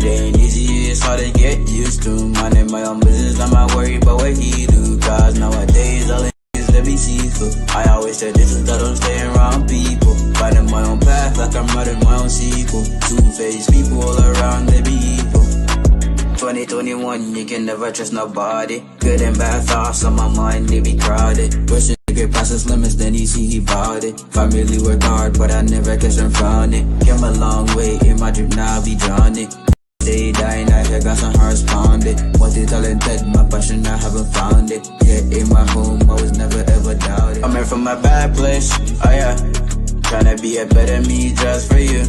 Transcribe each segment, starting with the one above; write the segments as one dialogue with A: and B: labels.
A: ain't easy, it's hard to get used to. Minding my own business, I'm not worried about what he do. Cause nowadays, all it is to be seafood. I always said this is that I'm staying around people. Finding my own path like I'm writing my own sequel. Two-faced people all around, they be evil. 2021, you can never trust nobody. Good and bad thoughts on my mind, they be crowded. Pushing to get past his limits, then he see he bought it. Family work hard, but I never catch them found it. Came a long way in my drip, now I be drowning. They dying, I hear got some hearts pounded. Multi-talented, my passion, I haven't found it. Yeah, in my home, I was never ever doubted. I'm here from a bad place, oh yeah. Tryna be a better me just for you.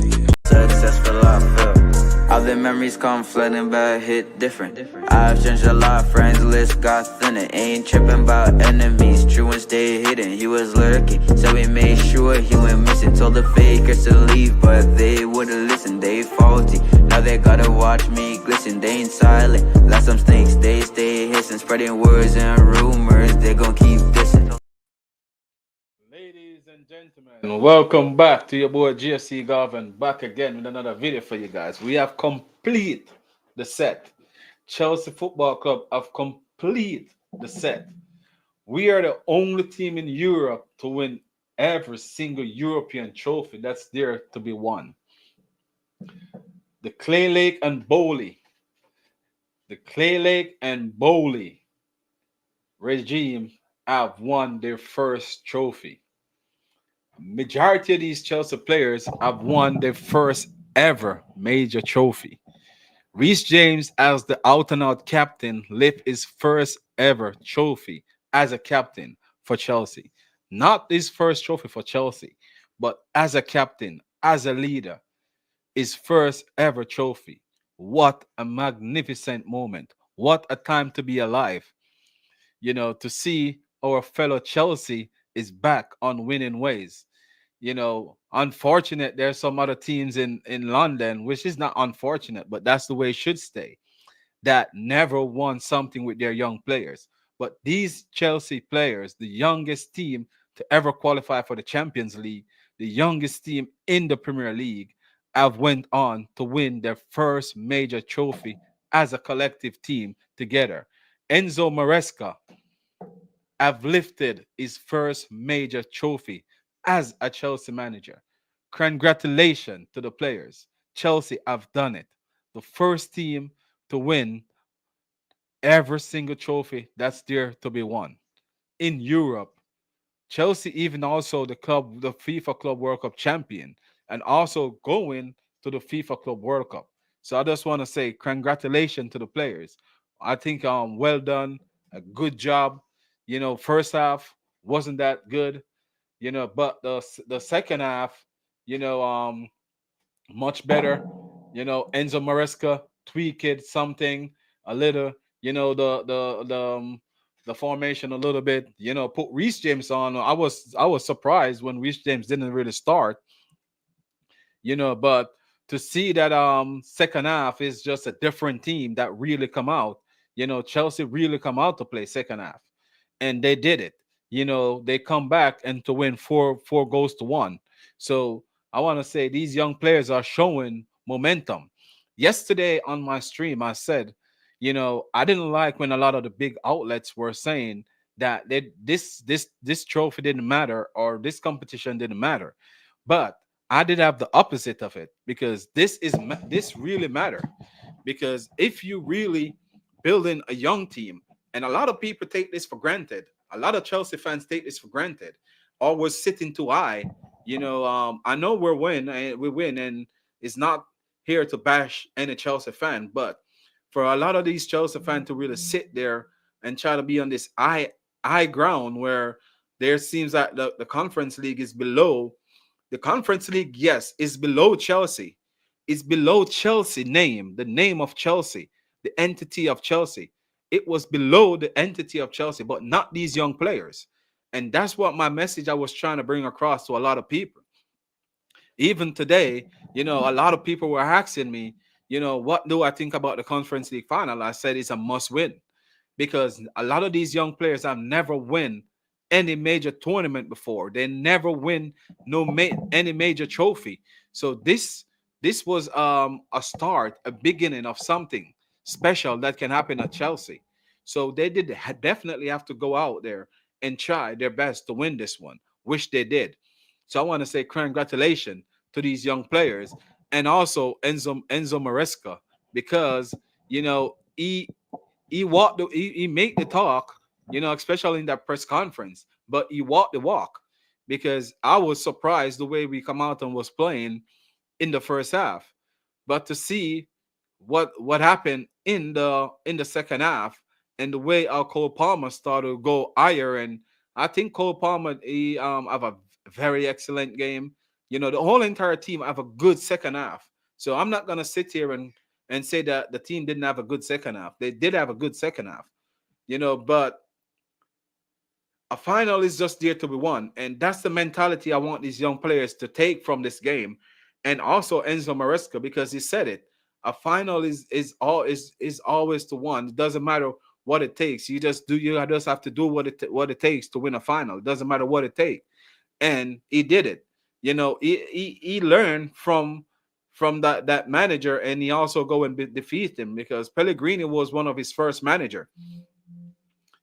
A: Successful, I feel. All the memories come flooding back, hit different. I've changed a lot, friends list got thinner. Ain't tripping about enemies, true and stay hidden. He was lurking, so we made sure he went missing. Told the fakers to leave, but they wouldn't listen, they faulty. Now they gotta watch me glisten, they ain't silent. Like some snakes, they stay hissing. Spreading words and rumors, they gon' keep dissing.
B: Ladies and gentlemen, welcome back to your boy GFC Garvin, back again with another video for you guys. We have complete the set. Chelsea Football Club have complete the set. We are the only team in Europe to win every single European trophy that's there to be won. The Clay Lake and Bowley regime have won their first trophy. Majority of these Chelsea players have won their first ever major trophy. Reece James, as the out and out captain, lifted his first ever trophy as a captain for Chelsea. Not his first trophy for Chelsea, but as a captain, as a leader, his first ever trophy. What a magnificent moment. What a time to be alive. You know, to see our fellow Chelsea is back on winning ways. You know, unfortunate there's some other teams in London, which is not unfortunate, but that's the way it should stay, that never won something with their young players. But these Chelsea players, the youngest team to ever qualify for the Champions League, the youngest team in the Premier League, have went on to win their first major trophy as a collective team together. Enzo Maresca have lifted his first major trophy as a Chelsea manager. Congratulations to the players. Chelsea have done it. The first team to win every single trophy that's there to be won in Europe. Chelsea even also the FIFA Club World Cup champion, and also going to the FIFA Club World Cup. So I just want to say congratulations to the players. I think well done, a good job. You know, first half wasn't that good, you know, but the second half, you know, much better. You know, Enzo Maresca tweaked something a little. You know, the formation a little bit. You know, put Reece James on. I was surprised when Reece James didn't really start. You know, but to see that second half is just a different team that really come out. You know, Chelsea really come out to play second half, and they did it. You know, they come back and to win four goals to one. So I want to say these young players are showing momentum. Yesterday on my stream, I said, you know, I didn't like when a lot of the big outlets were saying that this trophy didn't matter or this competition didn't matter, but I did have the opposite of it, because this really matter. Because if you really building a young team, and a lot of people take this for granted, a lot of Chelsea fans take this for granted, or was sitting too high. You know, I know we win, and it's not here to bash any Chelsea fan, but for a lot of these Chelsea fans to really sit there and try to be on this high ground where there seems that the conference league is below the conference league, yes, is below Chelsea. It's below Chelsea name, the name of Chelsea, the entity of Chelsea. It was below the entity of Chelsea, but not these young players. And that's what my message I was trying to bring across to a lot of people. Even today, you know, a lot of people were asking me, you know, what do I think about the Conference League final? I said it's a must win, because a lot of these young players have never win any major tournament before. They never win any major trophy. So This was a start, a beginning of something special that can happen at Chelsea. So they did definitely have to go out there and try their best to win this one, which they did. So I want to say congratulations to these young players and also Enzo Maresca, because you know he walked he made the talk, especially in that press conference, but he walked the walk, because I was surprised the way we come out and was playing in the first half. But to see what happened in the second half, and the way our Cole Palmer started to go higher, and I think Cole Palmer, he have a very excellent game. The whole entire team have a good second half. So I'm not gonna sit here and say that the team didn't have a good second half. They did have a good second half, but a final is just there to be won, and that's the mentality I want these young players to take from this game, and also Enzo Maresca, because he said it. A final is always to won. It doesn't matter what it takes. You just have to do what it takes to win a final. It doesn't matter what it takes, and he did it. He learned from that manager, and he also go and defeat him, because Pellegrini was one of his first manager.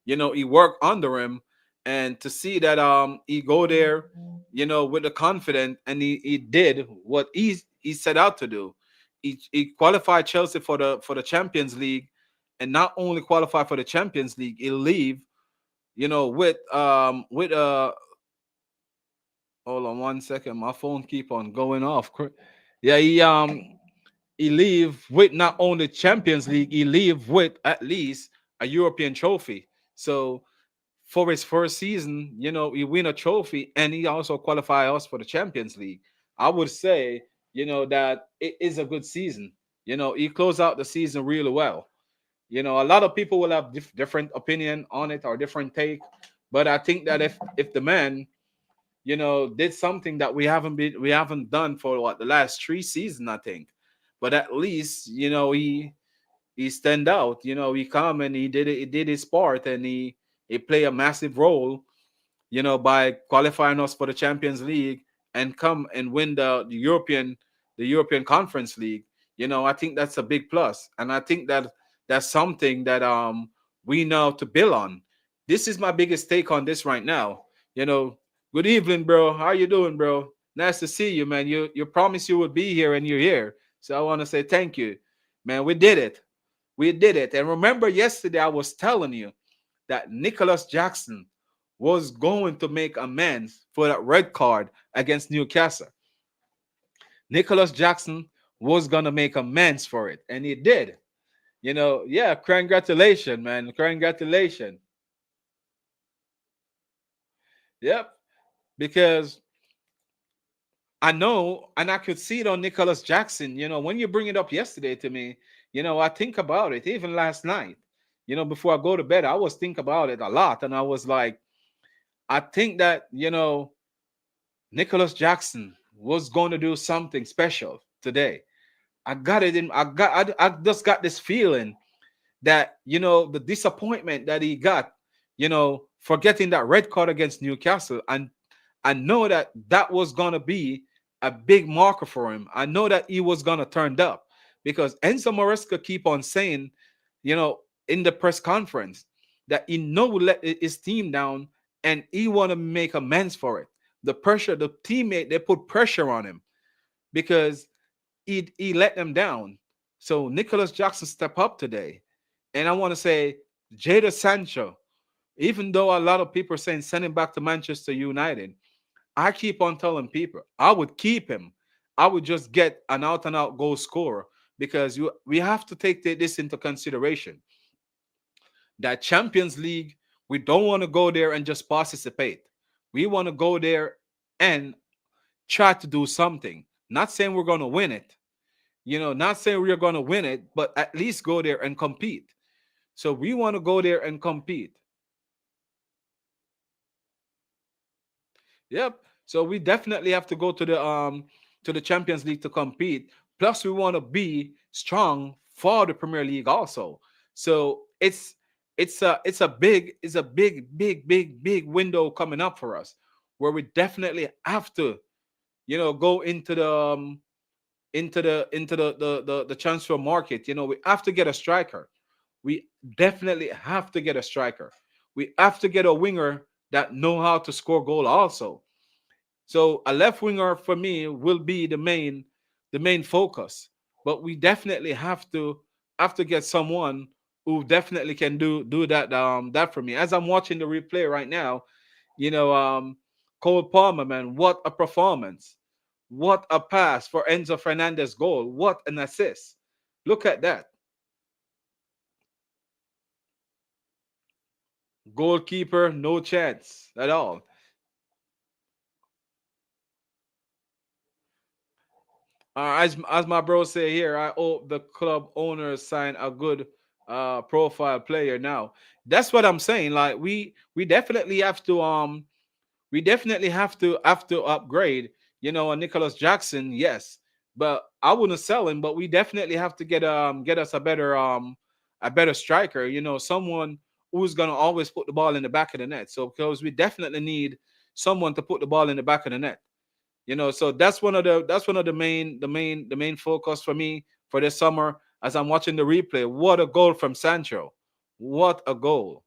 B: He worked under him, and to see that he go there, with the confidence, and he did what he set out to do. He qualified Chelsea for the Champions League, and not only qualify for the Champions League, he leave, with hold on one second, my phone keep on going off. Yeah, he leave with not only Champions League, he leave with at least a European trophy. So for his first season, he win a trophy, and he also qualify us for the Champions League. I would say, that it is a good season. He closed out the season really well. A lot of people will have different opinion on it or different take, but I think that if the man, did something that we haven't done for what, the last 3 seasons, I think, but at least, he stand out. He come and he did it. He did his part, and he play a massive role. By qualifying us for the Champions League and come and win the European Conference League. I think that's a big plus, and I think that that's something that we know to build on. This is my biggest take on this right now. Good evening, bro. How you doing, bro? Nice to see you, man. You promised you would be here, and you're here. So I want to say thank you, man. We did it. We did it. And remember, yesterday I was telling you that Nicholas Jackson was going to make amends for that red card against Newcastle. Nicholas Jackson was going to make amends for it, and he did. Yeah, congratulations, man. Congratulations. Yep. Because I know, and I could see it on Nicholas Jackson. When you bring it up yesterday to me, I think about it. Even last night, before I go to bed, I was think about it a lot, and I was like, I think that Nicholas Jackson was going to do something special today. I got it in. I just got this feeling that the disappointment that he got, for getting that red card against Newcastle, and I know that that was gonna be a big marker for him. I know that he was gonna turn up, because Enzo Maresca keep on saying, in the press conference, that he know will let his team down, and he want to make amends for it. The pressure, the teammate, they put pressure on him because he let them down. So Nicholas Jackson step up today, and I want to say Jada Sancho. Even though a lot of people are saying send him back to Manchester United, I keep on telling people I would keep him. I would just get an out and out goal scorer, because we have to take this into consideration. That Champions League, we don't want to go there and just participate. We want to go there and try to do something. Not saying we're going to win it, not saying we're going to win it, but at least go there and compete. So we want to go there and compete. Yep. So we definitely have to go to the Champions League to compete. Plus, we want to be strong for the Premier League also. So it's a big window coming up for us, where we definitely have to, go into into the transfer market. We have to get a striker. We definitely have to get a striker. We have to get a winger that know how to score goal also. So a left winger for me will be the main focus. But we definitely have to get someone who definitely can do that for me. As I'm watching the replay right now, you know, Cole Palmer, man, what a performance. What a pass for Enzo Fernandez goal. What an assist. Look at that. Goalkeeper, no chance at all. As my bro say here, I hope the club owners sign a good profile player now. That's what I'm saying. Like we definitely have to upgrade. A Nicholas Jackson, yes, but I wouldn't sell him. But we definitely have to get us a better striker. Someone who's gonna always put the ball in the back of the net. So because we definitely need someone to put the ball in the back of the net. So that's one of the main focus for me for this summer as I'm watching the replay. What a goal from Sancho! What a goal!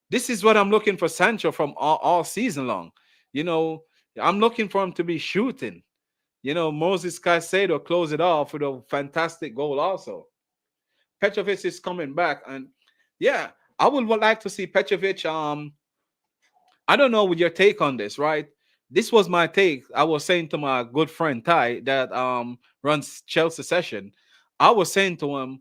B: This is what I'm looking for Sancho from all season long. You know, I'm looking for him to be shooting. Moses Caicedo closed it off with a fantastic goal also. Petrovic is coming back, and yeah, I would like to see Petrovic. I don't know what your take on this, right? This was my take. I was saying to my good friend Ty that runs Chelsea Session. I was saying to him,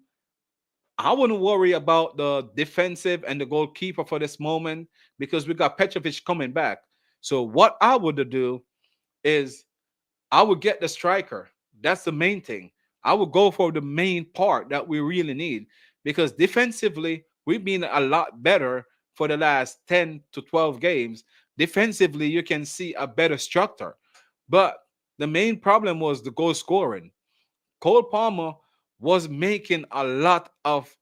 B: I wouldn't worry about the defensive and the goalkeeper for this moment because we got Petrovic coming back. So what I would do is I would get the striker. That's the main thing. I would go for the main part that we really need because defensively, we've been a lot better for the last 10 to 12 games. Defensively, you can see a better structure. But the main problem was the goal scoring. Cole Palmer was making a lot of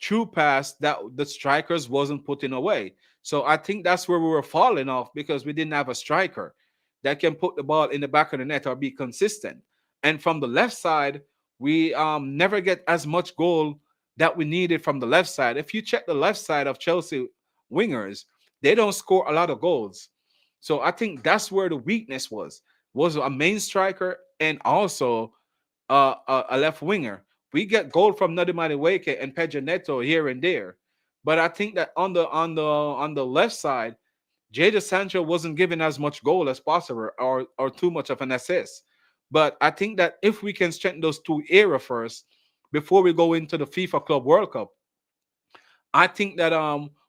B: true pass that the strikers wasn't putting away. So I think that's where we were falling off because we didn't have a striker that can put the ball in the back of the net or be consistent. And from the left side, we never get as much goal that we needed from the left side. If you check the left side of Chelsea wingers, they don't score a lot of goals. So I think that's where the weakness was a main striker and also a left winger. We get goal from Nadimani Wake and Pedro Neto here and there, but I think that on the left side, Jadon Sancho wasn't given as much goal as possible or too much of an assist. But I think that if we can strengthen those two areas first before we go into the FIFA Club World Cup, I think that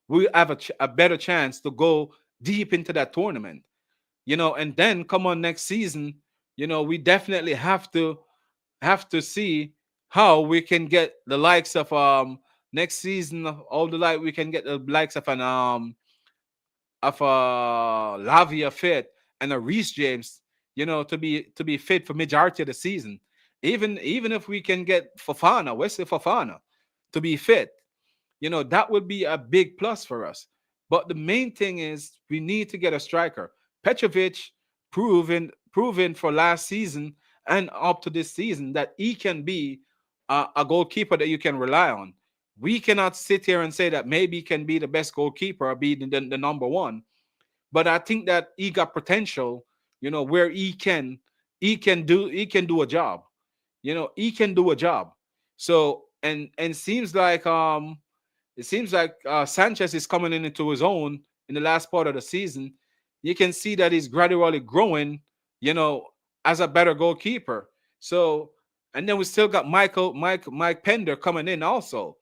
B: we have a better chance to go deep into that tournament. And then come on next season, we definitely have to see how we can get the likes of next season, all the like we can get the likes of Lavia fit and a Reese James, to be fit for majority of the season. Even if we can get Fofana, Wesley Fofana, to be fit, that would be a big plus for us. But the main thing is we need to get a striker. Petrovic proven for last season and up to this season that he can be a goalkeeper that you can rely on. We cannot sit here and say that maybe he can be the best goalkeeper or be the number one. But I think that he got potential, where he can do a job. He can do a job. So and it seems like Sanchez is coming into his own in the last part of the season. You can see that he's gradually growing, you know, as a better goalkeeper. So, and then we still got Mike Pender coming in also.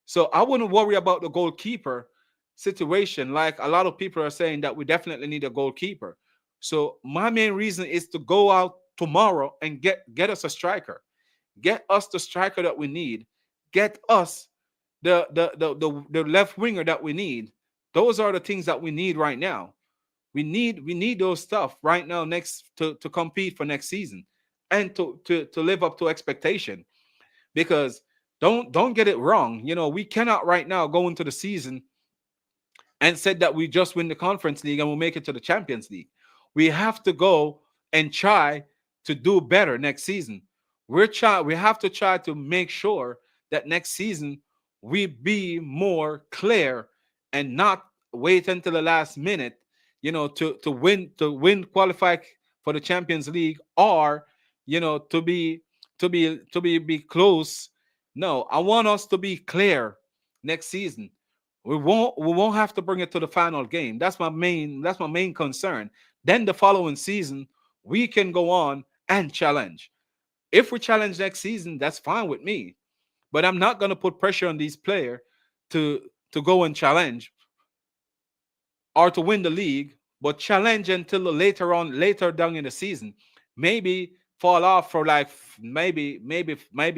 B: So I wouldn't worry about the goalkeeper situation. Like a lot of people are saying that we definitely need a goalkeeper. So my main reason is to go out tomorrow and get us a striker. Get us the striker that we need. Get us the left winger that we need. Those are the things that we need right now. We need those stuff right now next to compete for next season and to live up to expectation. Because don't get it wrong. We cannot right now go into the season and said that we just win the conference league and we'll make it to the Champions League. We have to go and try to do better next season. We have to try to make sure that next season we be more clear and not wait until the last minute, to win qualify for the Champions League, or to be close. No, I want us to be clear next season. We won't have to bring it to the final game. That's my main concern. Then the following season we can go on and challenge. If we challenge next season, that's fine with me. But I'm not gonna put pressure on these players to go and challenge or to win the league, but challenge until later down in the season. Maybe fall off for like maybe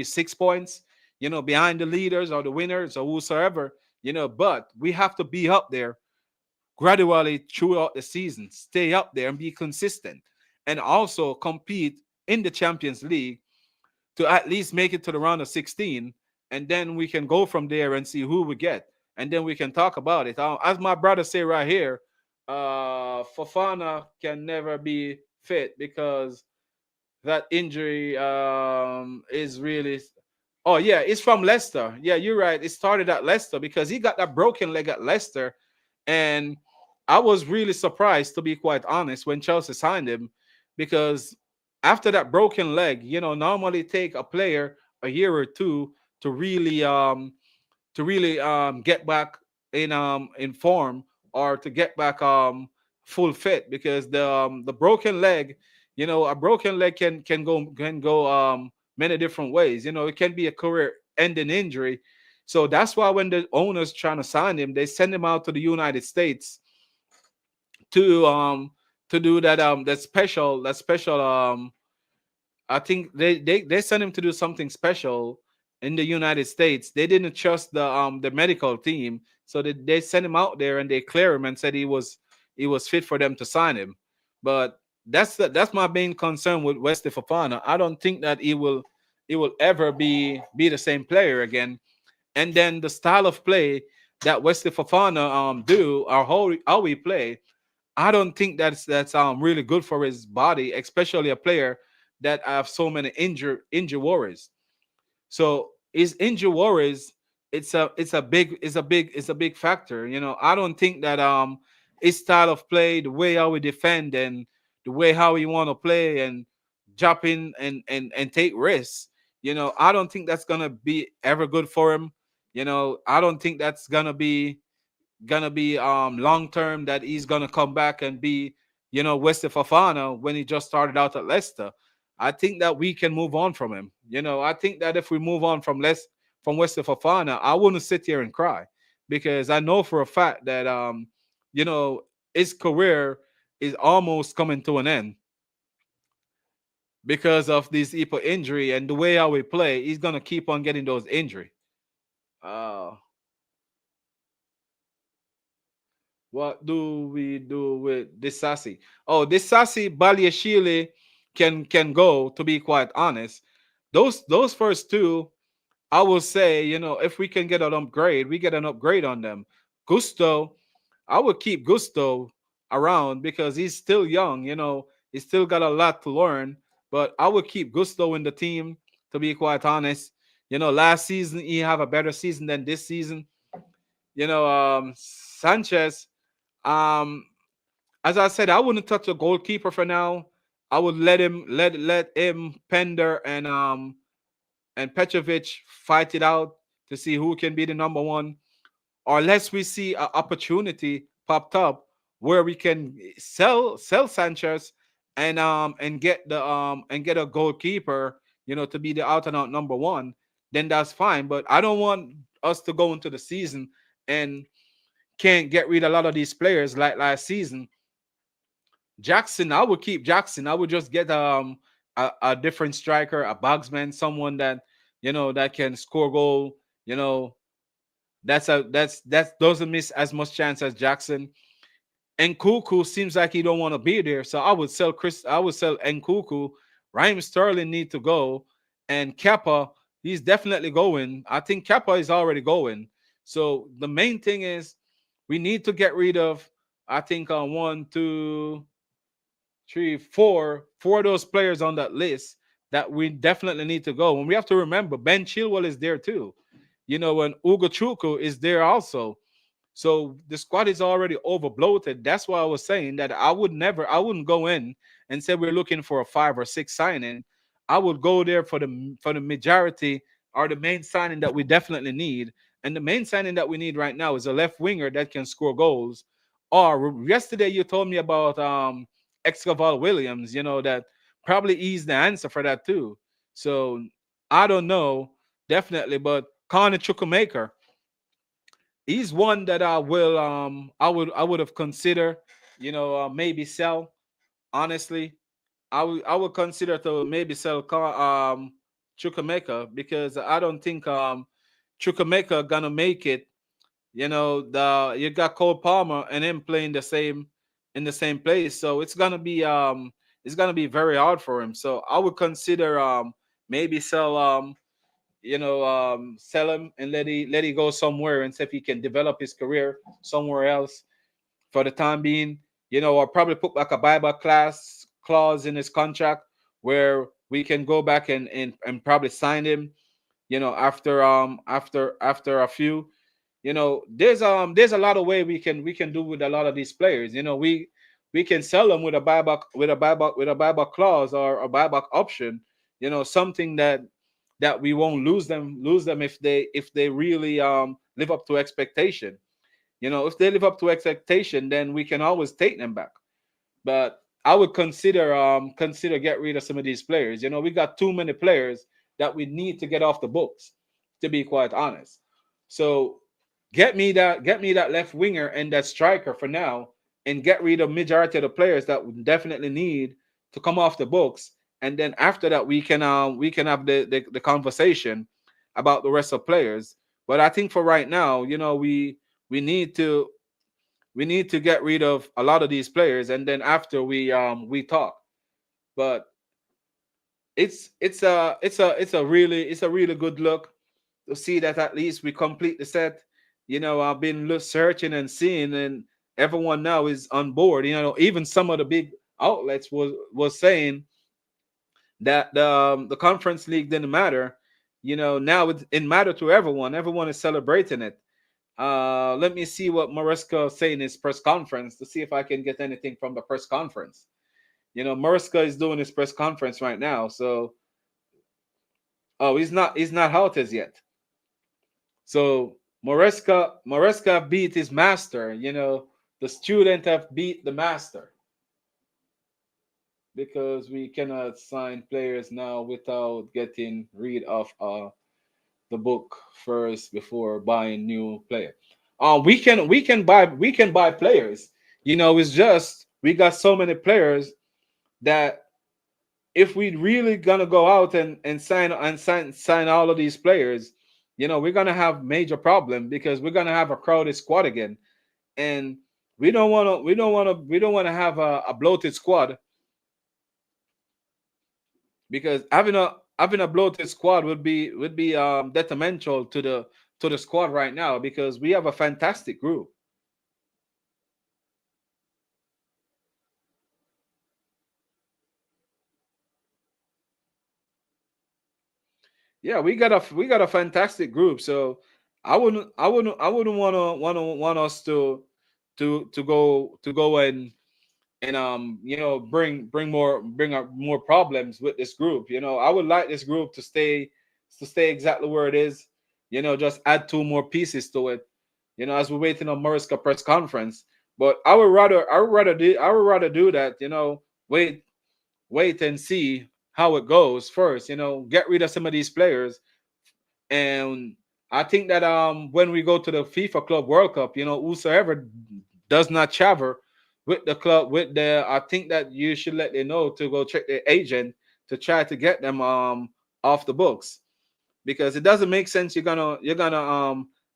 B: 6 points, behind the leaders or the winners or whosoever, but we have to be up there gradually throughout the season, stay up there and be consistent, and also compete in the Champions League to at least make it to the round of 16, and then we can go from there and see who we get, and then we can talk about it. As my brother say right here, Fofana can never be fit because that injury is really. Oh yeah, it's from Leicester. Yeah, you're right. It started at Leicester because he got that broken leg at Leicester, and I was really surprised, to be quite honest, when Chelsea signed him, because after that broken leg, normally take a player a year or two to really get back in form, or to get back full fit, because the broken leg, a broken leg can go many different ways. It can be a career ending injury. So that's why when the owners trying to sign him, they send him out to the United States to do that special. I think they sent him to do something special in the United States. They didn't trust the medical team, so they sent him out there and they clear him and said he was fit for them to sign him. But that's my main concern with Wesley Fofana. I don't think that he will ever be the same player again. And then the style of play that Wesley Fofana do, or how we play, I don't think that's really good for his body, especially a player that have so many injury worries. So his injury worries, it's a big factor. I don't think that his style of play, the way how we defend, and the way how he want to play and jump in and take risks. I don't think that's gonna be ever good for him. I don't think that's gonna be long term, that he's gonna come back and be Wesley Fofana when he just started out at Leicester. I think that we can move on from him. I think that if we move on from Wesley Fofana, I wouldn't sit here and cry, because I know for a fact that you know his career is almost coming to an end because of this Ipa injury, and the way how we play, he's gonna keep on getting those injury. Uh, what do we do with this Sassy? Oh, this Sassy Baliashile can go. To be quite honest, those first two, I will say, if we can get an upgrade, we get an upgrade on them. Gusto, I would keep Gusto around because he's still young. He's still got a lot to learn. But I would keep Gusto in the team. To be quite honest, last season he have a better season than this season. Sanchez. Um, as I said, I wouldn't touch a goalkeeper for now. I would let him Pender and Petrovic fight it out to see who can be the number one, or unless we see an opportunity popped up where we can sell Sanchez and get a goalkeeper, to be the out and out number one. Then that's fine. But I don't want us to go into the season and can't get rid of a lot of these players like last season. Jackson, I would keep Jackson. I would just get a different striker, a boxman, someone that can score goal. That doesn't miss as much chance as Jackson. And Kuku seems like he don't want to be there, so I would sell Chris. I would sell Nkuku. Raheem Sterling need to go, and Kepa, he's definitely going. I think Kepa is already going. So the main thing is we need to get rid of. I think 1, 2, three, four of those players on that list that we definitely need to go. And we have to remember Ben Chilwell is there too. You know, and Ugo Chuku is there also. So the squad is already over bloated. That's why I was saying that I wouldn't go in and say we're looking for a 5 or 6 signing. I would go there for the majority or the main signing that we definitely need. And the main signing that we need right now is a left winger that can score goals. Or yesterday you told me about Escobar Williams, you know, that probably is the answer for that too. So I don't know, definitely, but Connor Chukwuemeka, he's one that I would have considered, you know, maybe sell. Honestly, I would consider to maybe sell Chukwuemeka, because I don't think Chukwuemeka gonna make it. You know, the you got Cole Palmer and him playing the same place, so it's gonna be very hard for him. So I would consider maybe sell sell him and let he go somewhere and see if he can develop his career somewhere else for the time being. You know, or probably put like a buyback clause in his contract where we can go back and probably sign him. You know, after a few. You know, there's a lot of way we can do with a lot of these players. You know, we can sell them with a buyback clause or a buyback option. You know, something that we won't lose them if they really live up to expectation. You know, if they live up to expectation, then we can always take them back. But I would consider get rid of some of these players. You know, we got too many players that we need to get off the books, to be quite honest. So get me that left winger and that striker for now, and get rid of majority of the players that we definitely need to come off the books. And then after that, we can have the conversation about the rest of players. But I think for right now, you know, we need to we need to get rid of a lot of these players, and then after we talk. But it's a really good look to see that at least we complete the set. You know, I've been searching and seeing, and everyone now is on board. You know, even some of the big outlets was saying that the conference league didn't matter. You know, now it matter to everyone. Everyone is celebrating it. Let me see what Mariska saying in his press conference to see if I can get anything from the press conference. You know, Mariska is doing his press conference right now. So, oh, he's not out as yet. So Moresca beat his master. You know, the student have beat the master, because we cannot sign players now without getting rid of the book first before buying new player. We can buy players. You know, it's just we got so many players that if we really gonna go out and sign all of these players, you know, we're gonna have major problem, because we're gonna have a crowded squad again. And we don't wanna have a bloated squad, because having a bloated squad would be detrimental to the squad right now, because we have a fantastic group. Yeah, we got a fantastic group. So I wouldn't want us to go and bring up more problems with this group. You know, I would like this group to stay exactly where it is. You know, just add two more pieces to it. You know, as we're waiting on Mariska press conference. But I would rather do that. You know, wait and see how it goes first. You know, get rid of some of these players. And I think that when we go to the FIFA Club World Cup, you know, whosoever does not travel with the club, I think that you should let them know to go check their agent to try to get them off the books, because it doesn't make sense. You're gonna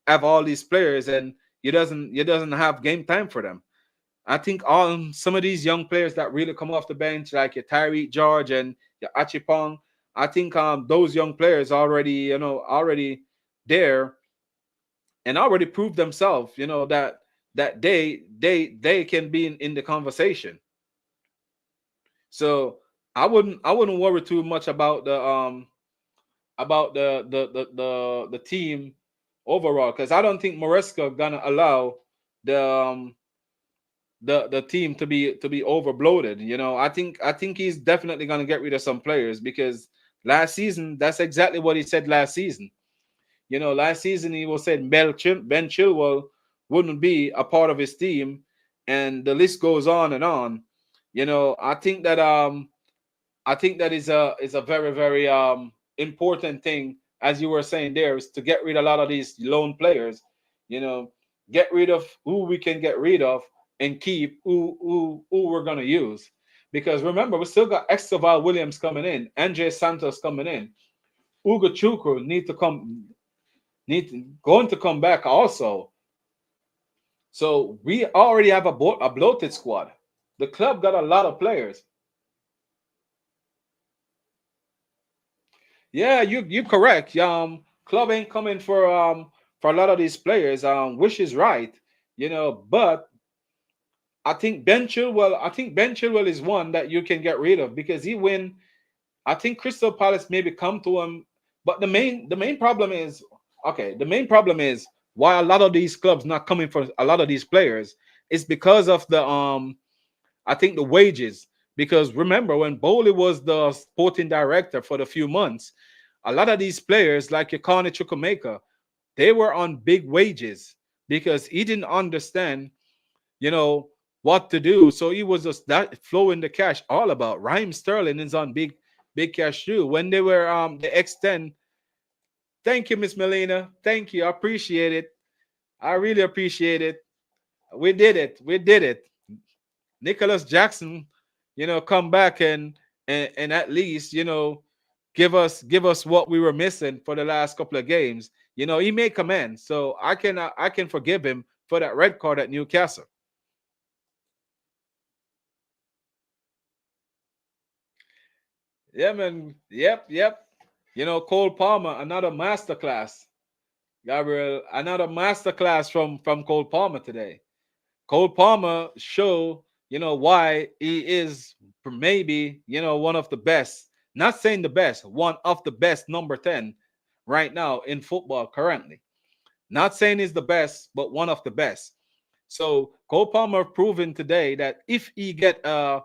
B: have all these players, and you doesn't have game time for them. I think some of these young players that really come off the bench, like your Tyreek George and your Achipong, I think those young players already there and already proved themselves. You know that they can be in the conversation. So I wouldn't worry too much about the team overall, because I don't think Maresca gonna allow the the team to be over bloated. I think he's definitely gonna get rid of some players, because last season that's exactly what he said last season. Last season he was said Ben Chilwell wouldn't be a part of his team, and the list goes on and on. I think that is a very very important thing, as you were saying there, is to get rid of a lot of these lone players. You know, get rid of who we can get rid of and keep who we're gonna use. Because remember, we still got Esteval Williams coming in, Andre Santos coming in, Ugo Chukwu going to come back also. So we already have a bloated squad. The club got a lot of players. Yeah, you correct. Club ain't coming for a lot of these players. Which is right, but I think Ben Chilwell is one that you can get rid of, because he win. I think Crystal Palace maybe come to him, but the main problem is, okay. The main problem is why a lot of these clubs not coming for a lot of these players is because of the I think the wages. Because remember, when Bowley was the sporting director for the few months, a lot of these players like Yakani Chukwemeka, they were on big wages because he didn't understand, you know, what to do. So he was just that flowing the cash all about. Raheem Sterling is on big cash too. When they were the X10, thank you, Miss Melina. Thank you. I appreciate it. I really appreciate it. We did it. We did it. Nicholas Jackson, come back and at least, give us what we were missing for the last couple of games. He made command, so I can forgive him for that red card at Newcastle. Yeah, man. Yep, yep. Cole Palmer, another masterclass. Gabriel, another masterclass from Cole Palmer today. Cole Palmer show, why he is maybe, one of the best. Not saying the best, one of the best number 10 right now in football currently. Not saying he's the best, but one of the best. So Cole Palmer proven today that if he get a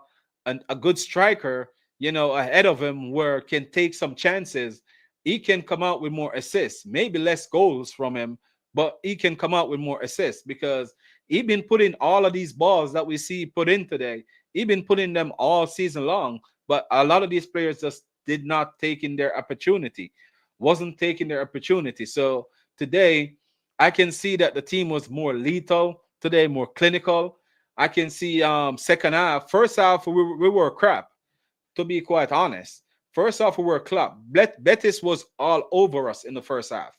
B: good striker, ahead of him where can take some chances, he can come out with more assists, maybe less goals from him, but he can come out with more assists because he been putting all of these balls that we see put in today. He been putting them all season long, but a lot of these players just did not take in their opportunity, wasn't taking their opportunity. So today I can see that the team was more lethal today, more clinical. I can see second half, first half we were crap, to be quite honest. First half we were crap. Betis was all over us in the first half.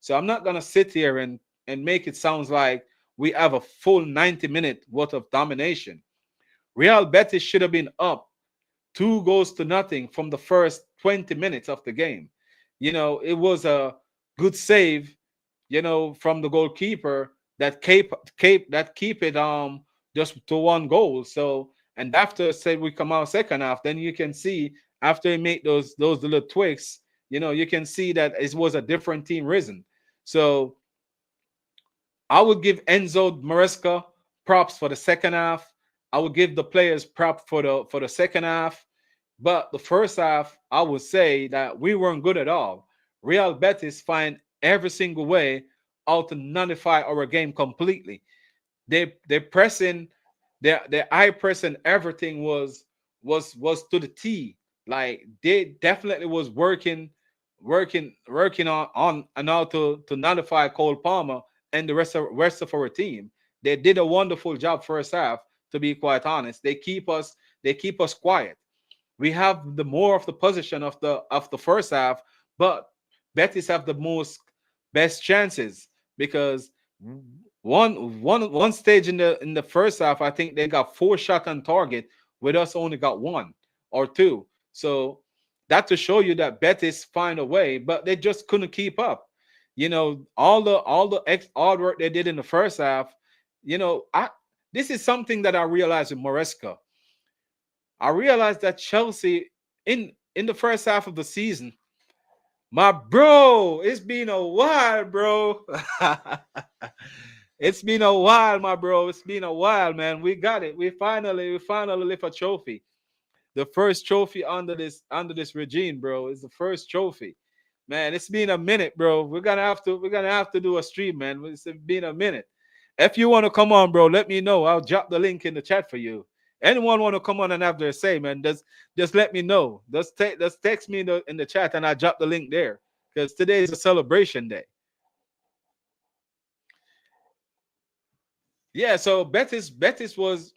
B: So I'm not gonna sit here and make it sound like we have a full 90-minute worth of domination. Real Betis should have been up 2 goals to nothing from the first 20 minutes of the game. It was a good save, from the goalkeeper that keep it just to 1 goal. So and after say we come out second half, then you can see after he made those little tweaks, you can see that it was a different team risen. So I would give Enzo Maresca props for the second half. I would give the players prop for the second half. But the first half, I would say that we weren't good at all. Real Betis find every single way how to nullify our game completely. They pressing, their eye pressing, everything was to the T. Like they definitely was working on and how to nullify Cole Palmer and the rest of our team. They did a wonderful job first half, to be quite honest. They keep us quiet. We have the more of the position of the first half, but Betis have the most best chances because one stage in the first half, I think they got 4 shots on target, with us only got 1 or 2. So that to show you that Betis find a way, but they just couldn't keep up. All the hard work they did in the first half. I This is something that I realized with Moresca. I realized that Chelsea in the first half of the season, my bro, it's been a while, bro. It's been a while, my bro. It's been a while, man. We got it. We finally lift a trophy. The first trophy under this regime, bro. It's the first trophy. Man, it's been a minute, bro. We're gonna have to do a stream, man. It's been a minute. If you want to come on, bro, let me know. I'll drop the link in the chat for you. Anyone want to come on and have their say, man? Just let me know. Just text me in the chat and I'll drop the link there. Because today is a celebration day. Yeah, so Betis was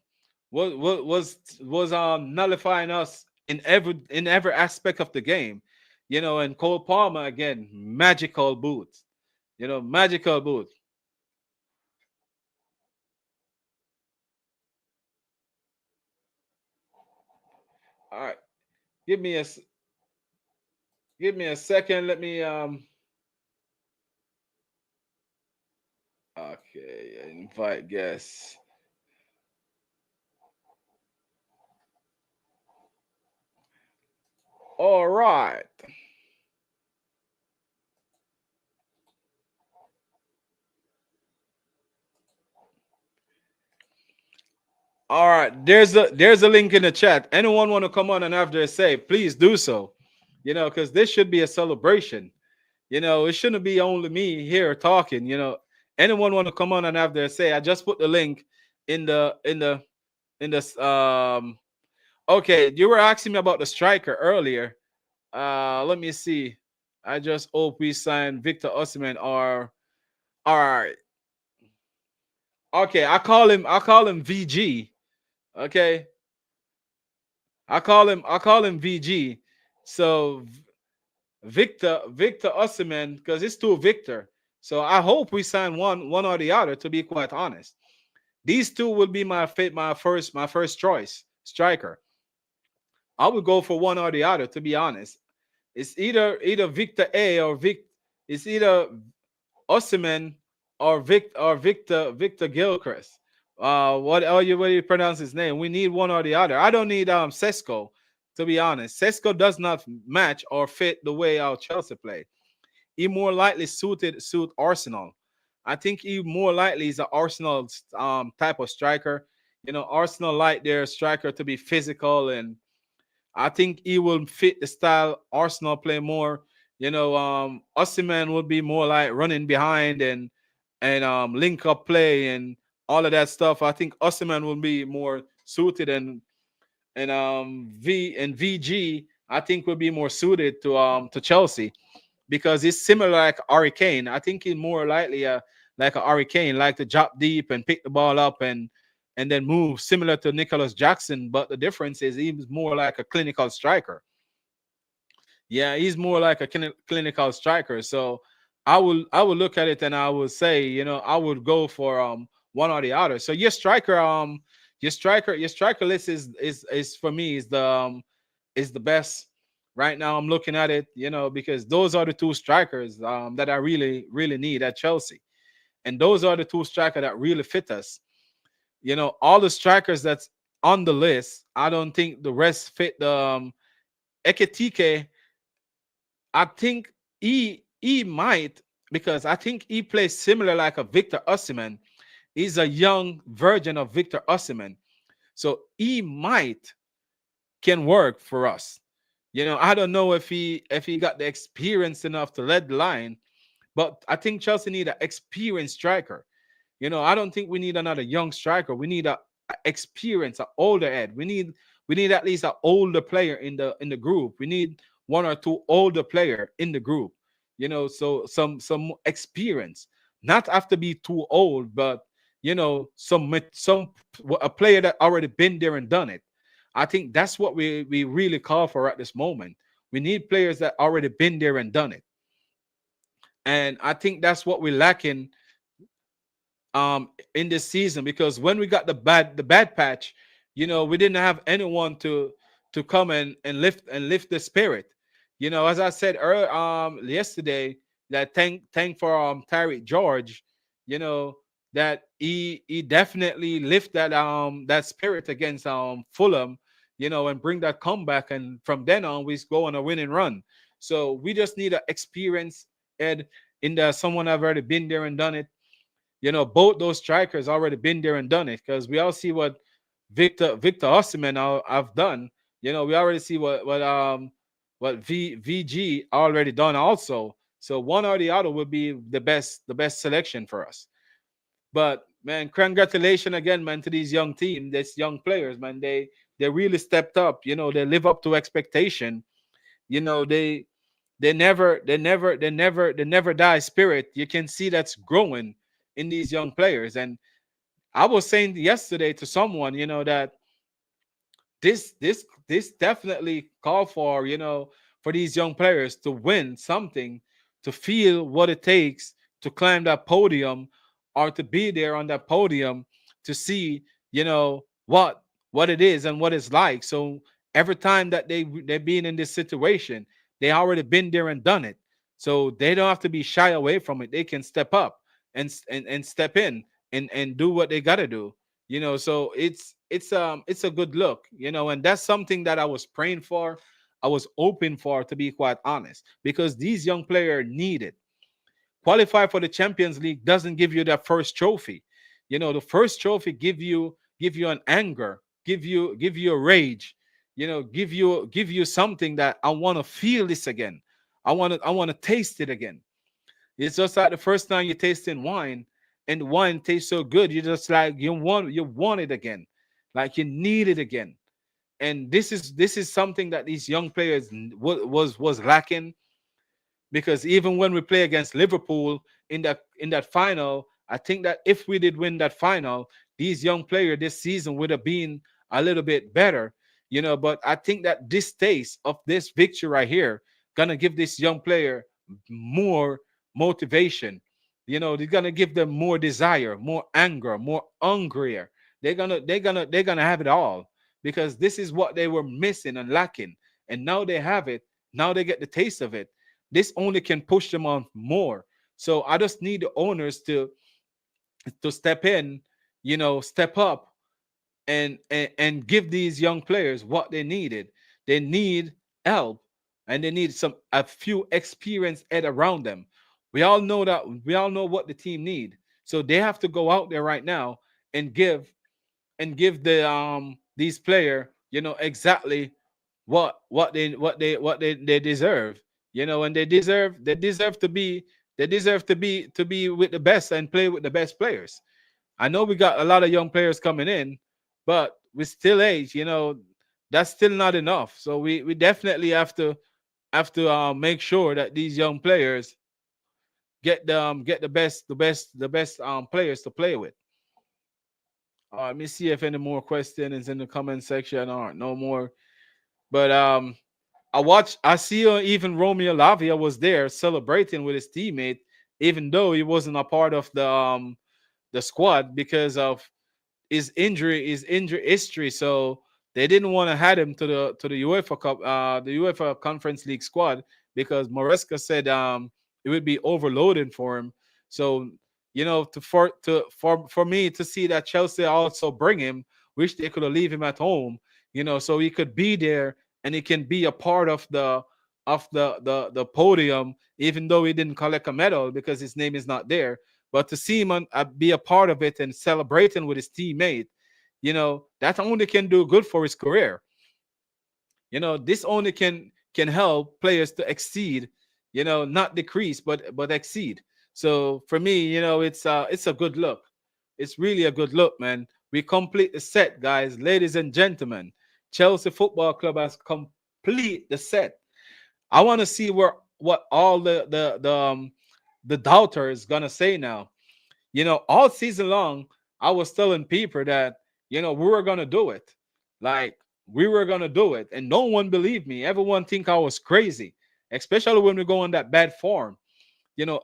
B: nullifying us in every aspect of the game. And Cole Palmer again, magical boots. Magical boots. All right, give me a s- give me a second. Let me okay, invite guests. All right. All right, there's a link in the chat. Anyone want to come on and have their say, please do so. Because this should be a celebration. It shouldn't be only me here talking. Anyone want to come on and have their say? I just put the link in the. Okay, you were asking me about the striker earlier. Let me see. I just hope we sign Victor Osimhen or all right. Okay, I call him VG. Okay. I call him VG. So Victor Osimhen, because it's two Victor. So I hope we sign one or the other. To be quite honest, these two will be my first choice striker. I would go for one or the other. To be honest, it's either Victor A or Vic. It's either Osimhen or Victor Gilchrist. What do you pronounce his name? We need one or the other. I don't need Sesko, to be honest. Sesko does not match or fit the way our Chelsea play. He more likely suit Arsenal. I think he more likely is an Arsenal type of striker. Arsenal like their striker to be physical, and I think he will fit the style Arsenal play more. Osimhen will be more like running behind and link up play and all of that stuff. I think Osimhen will be more suited and VG I think will be more suited to Chelsea because he's similar like Hurricane. I think he's more likely like a Hurricane, like to drop deep and pick the ball up and then move, similar to Nicholas Jackson. But the difference is he's more like a clinical striker. Yeah, he's more like a clinical striker. So I will look at it and I would say, I would go for one or the other. So your striker list is for me is the best right now. I'm looking at it, because those are the two strikers that I really really need at Chelsea, and those are the two strikers that really fit us. All the strikers that's on the list, I don't think the rest fit. The Ekitike, I think he might, because I think he plays similar like a Victor Osimhen. He's a young version of Victor Osimhen, so he might can work for us. I don't know if he got the experience enough to lead the line, but I think Chelsea need an experienced striker. I don't think we need another young striker. We need a experience, an older head. We need at least an older player in the group. We need one or two older player in the group. So some experience. Not have to be too old, but some a player that already been there and done it. I think that's what we really call for at this moment. We need players that already been there and done it. And I think that's what we're lacking in this season, because when we got the bad patch, we didn't have anyone to come and lift the spirit. As I said earlier, yesterday, that thank for Tyreek George, you know that he definitely lift that spirit against Fulham. and bring that comeback. And from then on, we go on a winning run. So we just need an experience, Ed, in that someone have already been there and done it. Both those strikers already been there and done it, because we all see what Victor Osimhen have done. We already see what VG already done also. So one or the other would be the best selection for us. But man, congratulations again, man, to these young team, these young players, man. They really stepped up. They live up to expectation. They never die spirit. You can see that's growing in these young players. And I was saying yesterday to someone, that this definitely call for, for these young players to win something, to feel what it takes to climb that podium, or to be there on that podium, to see, what it is and what it's like. So every time that they're being in this situation, they already been there and done it. So they don't have to be shy away from it. They can step up and step in and do what they gotta do. So it's a good look, and that's something that I was praying for. I was hoping for, to be quite honest, because these young players need it. Qualify for the Champions League doesn't give you that first trophy. The first trophy give you an anger, give you a rage, give you something that I want to feel this again. I want to taste it again. It's just like the first time you tasting wine, and wine tastes so good, you just like you want it again, like you need it again. And this is something that these young players was lacking, because even when we play against Liverpool in that final, I think that if we did win that final, these young players this season would have been a little bit better. But I think that this taste of this victory right here gonna give this young player more motivation. They're gonna give them more desire, more anger, more hungrier. They're gonna have it all, because this is what they were missing and lacking, and now they have it. Now they get the taste of it. This only can push them on more. So I just need the owners to step in, step up, and give these young players what they needed. They need help, and they need a few experienced head around them. We all know what the team need. So they have to go out there right now and give these player, exactly what they deserve. And they deserve to be with the best and play with the best players. I know we got a lot of young players coming in, but with still age, that's still not enough. So we definitely have to make sure that these young players get the best players to play with. Let me see if any more questions in the comment section. All right, no more. But I see even Romeo Lavia was there celebrating with his teammate, even though he wasn't a part of the squad because of his injury history. So they didn't want to add him to the UEFA Cup, the UEFA Conference League squad, because Maresca said it would be overloaded for him. So for me to see that Chelsea also bring him, wish they could have leave him at home, so he could be there and he can be a part of the podium, even though he didn't collect a medal because his name is not there. But to see him be a part of it and celebrating with his teammate, that only can do good for his career. This only can help players to exceed, not decrease, but exceed. So for me, it's a good look. It's really a good look, man. We complete the set, guys, ladies and gentlemen. Chelsea Football Club has complete the set. I want to see what all the doubters gonna say now. All season long, I was telling people that we were gonna do it. Like, we were gonna do it, and no one believed me. Everyone think I was crazy, especially when we go on that bad form.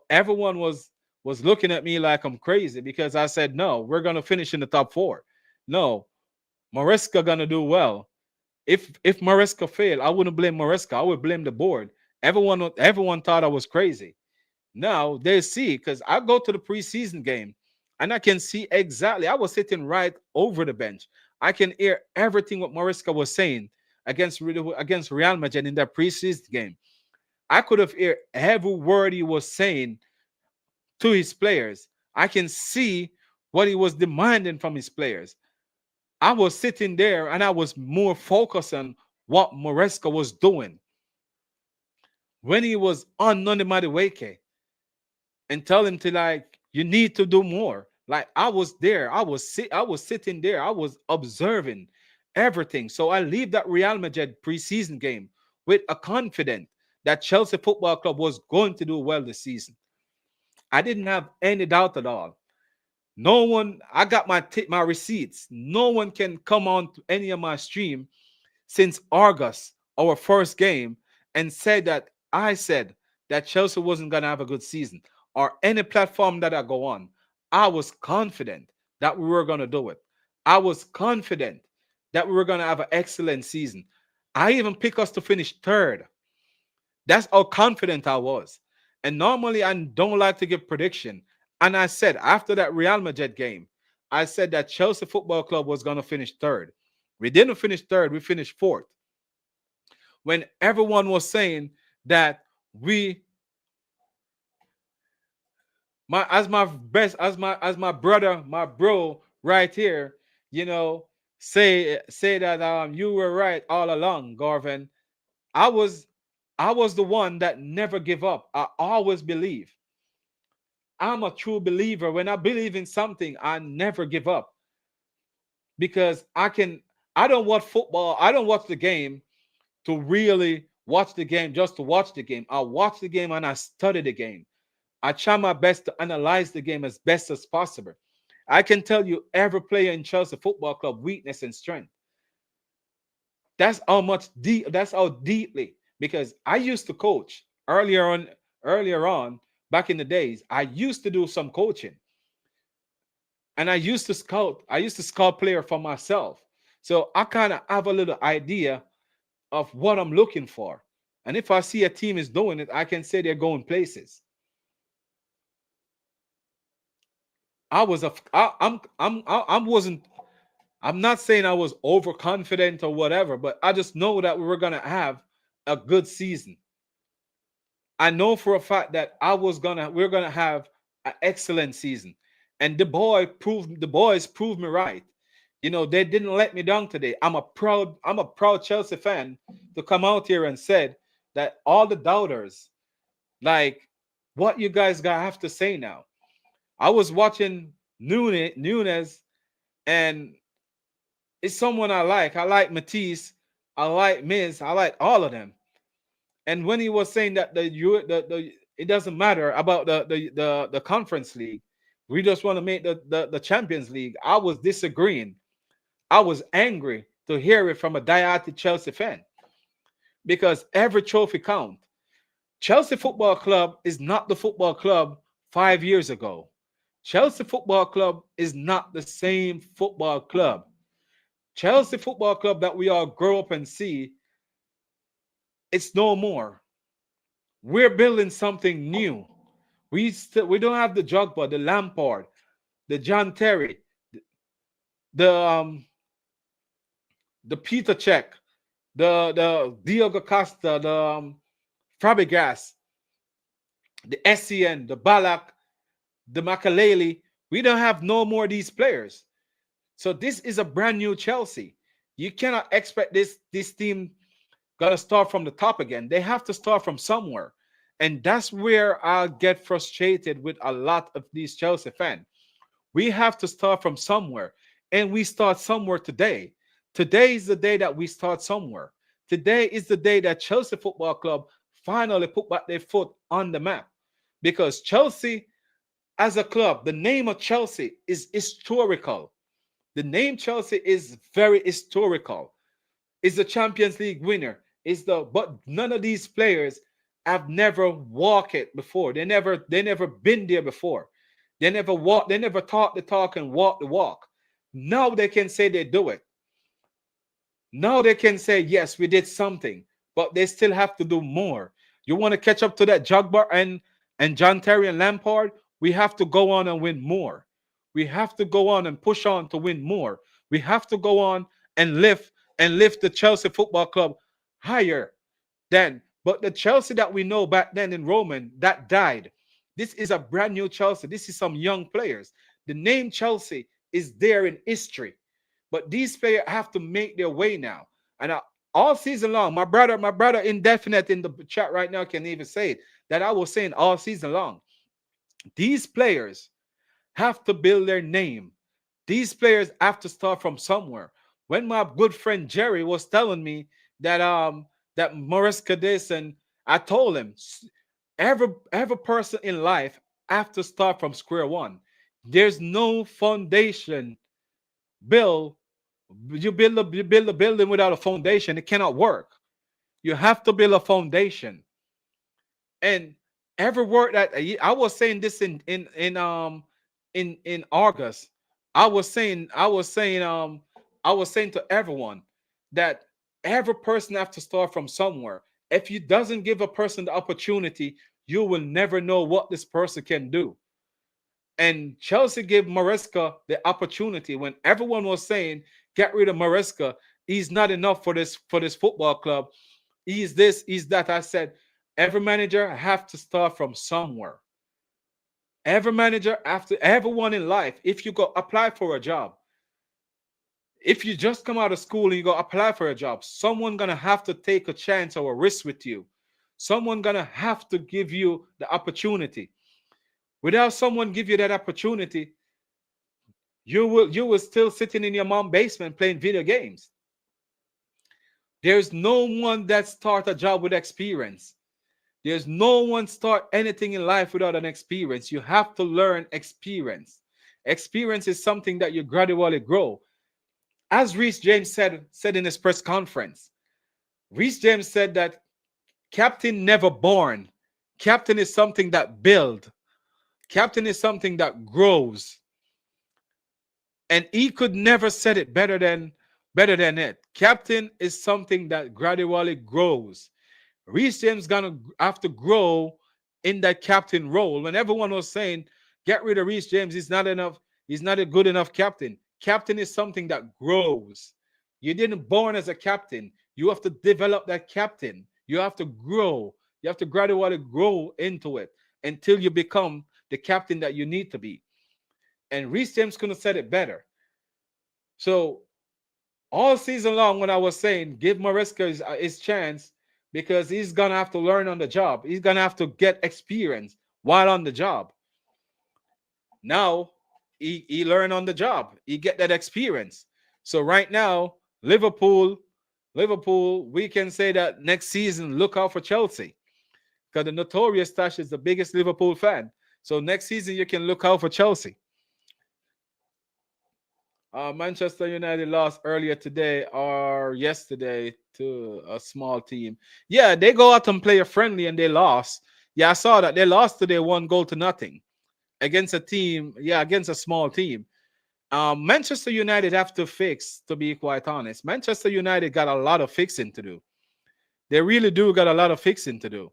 B: Everyone was looking at me like I'm crazy because I said no, we're gonna finish in the top four. No, Maresca gonna do well. If Maresca failed, I wouldn't blame Maresca. I would blame the board. Everyone thought I was crazy. Now they see, because I go to the preseason game and I can see exactly. I was sitting right over the bench. I can hear everything what Maresca was saying against Real Madrid in that preseason game. I could have heard every word he was saying to his players. I can see what he was demanding from his players. I was sitting there and I was more focused on what Maresca was doing when he was on Noni Madueke and tell him to like, you need to do more. Like I was there, I was sitting there, I was observing everything. So I leave that Real Madrid preseason game with a confidence that Chelsea Football Club was going to do well this season. I didn't have any doubt at all. No one, I got my receipts. No one can come on to any of my stream since August, our first game, and say that I said that Chelsea wasn't gonna have a good season, or any platform that I go on. I was confident that we were gonna do it. I was confident that we were gonna have an excellent season. I even picked us to finish third. That's how confident I was. And normally I don't like to give prediction. And I said after that Real Madrid game, I said that Chelsea Football Club was going to finish third. We didn't finish third, we finished fourth. When everyone was saying that we my as my best as my brother, my bro right here, you know, say that you were right all along, Garvin. I was I was the one that never give up. I always believe. I'm a true believer. When I believe in something, I never give up because I don't watch football. I don't watch the game to really watch the game just to watch the game. I watch the game and I study the game. I try my best to analyze the game as best as possible. I can tell you every player in Chelsea Football Club weakness and strength. That's how much deep. That's how deeply. Because I used to coach earlier on back in the days. I used to do some coaching, and I used to scout. I used to scout player for myself, so I kind of have a little idea of what I'm looking for. And if I see a team is doing it, I can say they're going places. I was a I wasn't I'm not saying I was overconfident or whatever, but I just know that we were gonna have a good season. I know for a fact that we're gonna have an excellent season. And the boys proved me right. You know, they didn't let me down today. I'm a proud Chelsea fan to come out here and said that all the doubters, like, what you guys got have to say now. I was watching Nunes, and it's someone I like. I like Matisse. I like Miz. I like all of them. And when he was saying that it doesn't matter about the conference league, we just want to make the Champions League. I was disagreeing. I was angry to hear it from a diehard Chelsea fan because every trophy count. Chelsea Football Club is not the football club 5 years ago. Chelsea Football Club is not the same football club. Chelsea Football Club that we all grow up and see, it's no more. We're building something new. We don't have the Drogba, the Lampard, the John Terry, the Peter Cech, the Diogo Costa, the Fabregas, the SCN, the Balak, the Makaleli. We don't have no more of these players. So this is a brand new Chelsea. You cannot expect this team gotta start from the top again. They have to start from somewhere. And that's where I get frustrated with a lot of these Chelsea fans. We have to start from somewhere. And we start somewhere today. Today is the day that we start somewhere. Today is the day that Chelsea Football Club finally put back their foot on the map. Because Chelsea, as a club, the name of Chelsea is historical. The name Chelsea is very historical. Is the Champions League winner. But none of these players have never walked it before. They never been there before. They never talked the talk and walked the walk. Now they can say they do it. Now they can say, yes, we did something, but they still have to do more. You want to catch up to that Jogbar and John Terry and Lampard? We have to go on and win more. We have to go on and push on to win more. We have to go on and lift the Chelsea Football Club higher than. But the Chelsea that we know back then in Roman that died. This is a brand new Chelsea. This is some young players. The name Chelsea is there in history, but these players have to make their way now. And all season long, my brother indefinite in the chat right now can even say it, that I was saying all season long. These players have to build their name. These players have to start from somewhere. When my good friend Jerry was telling me that Mariska this, and I told him every person in life have to start from square one. There's no foundation build. You build a building without a foundation, it cannot work. You have to build a foundation. And every word that I was saying this in August, I was saying to everyone that every person have to start from somewhere. If you doesn't give a person the opportunity, you will never know what this person can do. And Chelsea gave Maresca the opportunity when everyone was saying, get rid of Maresca. He's not enough for this football club. He's this, he's that. I said, every manager have to start from somewhere. Every manager, after everyone in life, if you go apply for a job, if you just come out of school and you go apply for a job, someone gonna have to take a chance or a risk with you. Someone gonna have to give you the opportunity. Without someone give you that opportunity, you will still sitting in your mom's basement playing video games. There's no one that start a job with experience. There's no one start anything in life without an experience. You have to learn experience. Experience is something that you gradually grow. As Reece James said in his press conference, Reece James said that captain never born. Captain is something that build. Captain is something that grows. And he could never said it better than it. Captain is something that gradually grows. Reece James gonna have to grow in that captain role. When everyone was saying, get rid of Reece James, he's not enough, he's not a good enough captain. Captain is something that grows. You didn't born as a captain. You have to develop that captain. You have to grow. You have to gradually grow into it until you become the captain that you need to be. And Reece James could have said it better. So all season long, when I was saying give Maresca his chance, because he's gonna have to learn on the job. He's gonna have to get experience while on the job. Now he learned on the job. He get that experience. So right now, Liverpool, we can say that next season, look out for Chelsea. Because the notorious Tash is the biggest Liverpool fan. So next season, you can look out for Chelsea. Manchester United lost earlier today or yesterday to a small team. Yeah, they go out and play a friendly and they lost. Yeah, I saw that. They lost today 1-0 against a team. Yeah, against a small team. Manchester United have to fix, to be quite honest. Manchester United got a lot of fixing to do. They really do got a lot of fixing to do.